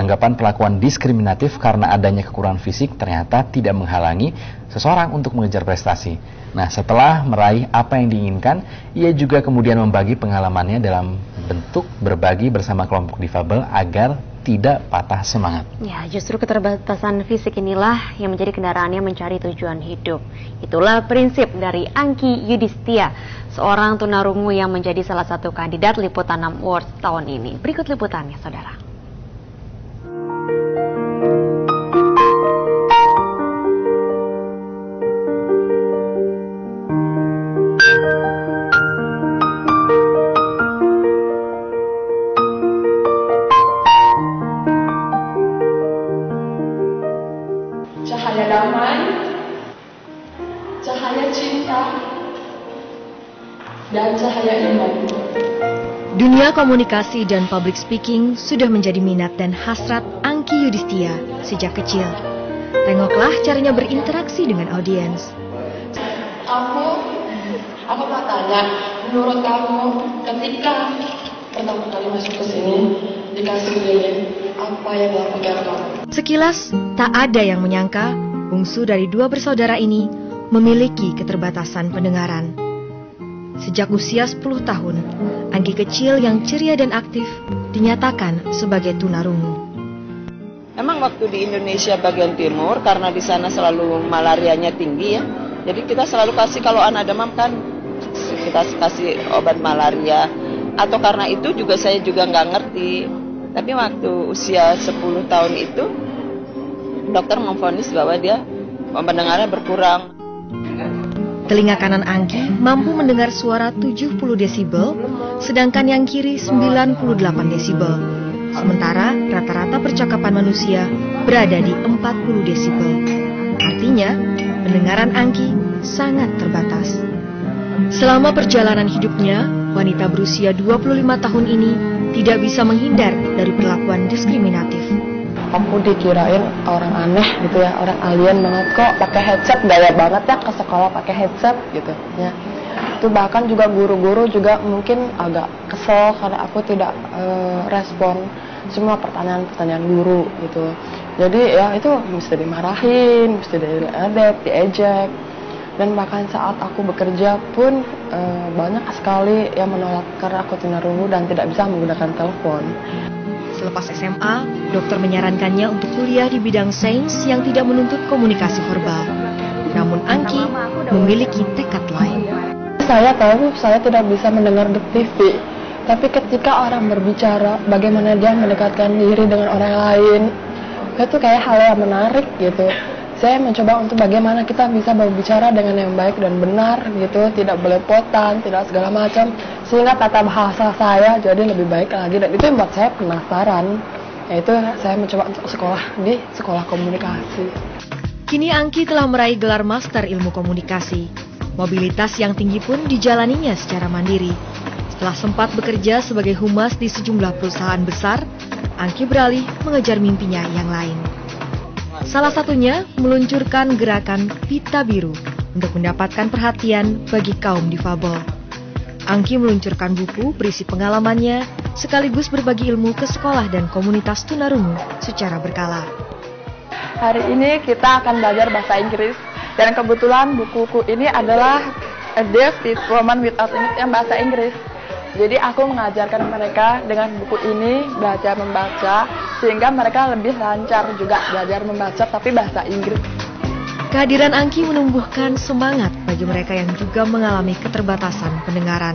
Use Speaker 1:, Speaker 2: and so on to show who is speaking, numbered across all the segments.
Speaker 1: Anggapan perlakuan diskriminatif karena adanya kekurangan fisik ternyata tidak menghalangi seseorang untuk mengejar prestasi. Nah, setelah meraih apa yang diinginkan, ia juga kemudian membagi pengalamannya dalam bentuk berbagi bersama kelompok difabel agar tidak patah semangat.
Speaker 2: Ya, justru keterbatasan fisik inilah yang menjadi kendaraannya mencari tujuan hidup. Itulah prinsip dari Angki Yudhistia, seorang tunarungu yang menjadi salah satu kandidat Liputan Awards tahun ini. Berikut liputannya, saudara.
Speaker 3: Cahaya damai, cahaya cinta, dan cahaya iman.
Speaker 4: Dunia komunikasi dan public speaking sudah menjadi minat dan hasrat Angki Yudhistia sejak kecil. Tengoklah caranya berinteraksi dengan audiens.
Speaker 3: Aku mau tanya, menurut kamu ketika pertama kali masuk ke sini, dikasih ini, apa yang dilakukan kamu?
Speaker 4: Sekilas, tak ada yang menyangka bungsu dari dua bersaudara ini memiliki keterbatasan pendengaran. Sejak usia 10 tahun, Angki kecil yang ceria dan aktif dinyatakan sebagai tunarungu.
Speaker 5: Emang waktu di Indonesia bagian timur, karena di sana selalu malarianya tinggi ya, jadi kita selalu kasih kalau anak demam kan, kita kasih obat malaria. Atau karena itu juga saya juga nggak ngerti. Tapi waktu usia 10 tahun itu, dokter memvonis bahwa dia pendengarannya berkurang.
Speaker 4: Telinga kanan Angki mampu mendengar suara 70 desibel, sedangkan yang kiri 98 desibel. Sementara rata-rata percakapan manusia berada di 40 desibel. Artinya, pendengaran Angki sangat terbatas. Selama perjalanan hidupnya, wanita berusia 25 tahun ini tidak bisa menghindar dari perlakuan diskriminatif.
Speaker 3: Aku dikirain orang aneh gitu ya, orang alien banget, kok pakai headset, gaya banget ya ke sekolah pakai headset gitu ya. Itu bahkan juga guru-guru juga mungkin agak kesel karena aku tidak respon semua pertanyaan-pertanyaan guru gitu. Jadi ya itu mesti dimarahin, mesti diledek, diejek. Dan bahkan saat aku bekerja pun banyak sekali yang menolak karena aku tunarungu dan tidak bisa menggunakan telepon.
Speaker 4: Selepas SMA, dokter menyarankannya untuk kuliah di bidang sains yang tidak menuntut komunikasi verbal. Namun Angki memiliki tekad lain.
Speaker 3: Saya tahu saya tidak bisa mendengar di TV, tapi ketika orang berbicara, bagaimana dia mendekatkan diri dengan orang lain, itu kayak hal yang menarik gitu. Saya mencoba untuk bagaimana kita bisa berbicara dengan yang baik dan benar gitu, tidak belepotan, tidak segala macam, sehingga tata bahasa saya jadi lebih baik lagi, dan itu yang buat saya penasaran. Yaitu saya mencoba untuk sekolah di sekolah komunikasi.
Speaker 4: Kini Angki telah meraih gelar Master Ilmu Komunikasi. Mobilitas yang tinggi pun dijalaninya secara mandiri. Setelah sempat bekerja sebagai humas di sejumlah perusahaan besar, Angki beralih mengejar mimpinya yang lain. Salah satunya meluncurkan gerakan Pita Biru untuk mendapatkan perhatian bagi kaum difabel. Angki meluncurkan buku berisi pengalamannya sekaligus berbagi ilmu ke sekolah dan komunitas tunarungu secara berkala.
Speaker 3: Hari ini kita akan belajar bahasa Inggris, dan kebetulan buku ini adalah A Deaf Woman Without English yang bahasa Inggris. Jadi aku mengajarkan mereka dengan buku ini belajar membaca, sehingga mereka lebih lancar juga belajar membaca tapi bahasa Inggris.
Speaker 4: Kehadiran Angki menumbuhkan semangat bagi mereka yang juga mengalami keterbatasan pendengaran.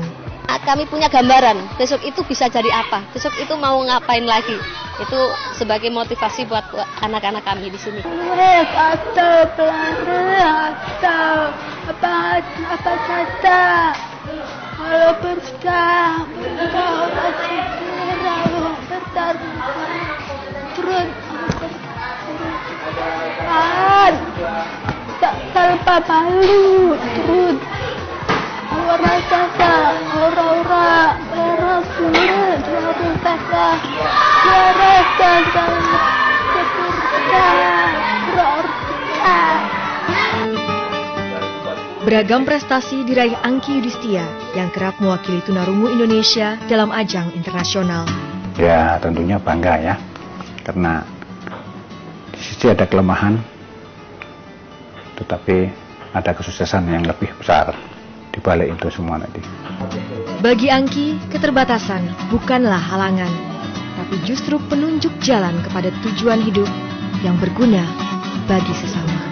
Speaker 6: Kami punya gambaran, besok itu bisa jadi apa, besok itu mau ngapain lagi. Itu sebagai motivasi buat anak-anak kami di sini.
Speaker 7: Atau pelari atau apa saja. Kalau bersama turun tak tanpa malu turun orang kata orang sulit orang kata
Speaker 4: Beragam prestasi diraih Angki Yudhistia yang kerap mewakili tunarungu Indonesia dalam ajang internasional.
Speaker 8: Ya tentunya bangga ya, karena di sisi ada kelemahan, tetapi ada kesuksesan yang lebih besar di balik itu semua nanti.
Speaker 4: Bagi Angki, keterbatasan bukanlah halangan, tapi justru penunjuk jalan kepada tujuan hidup yang berguna bagi sesama.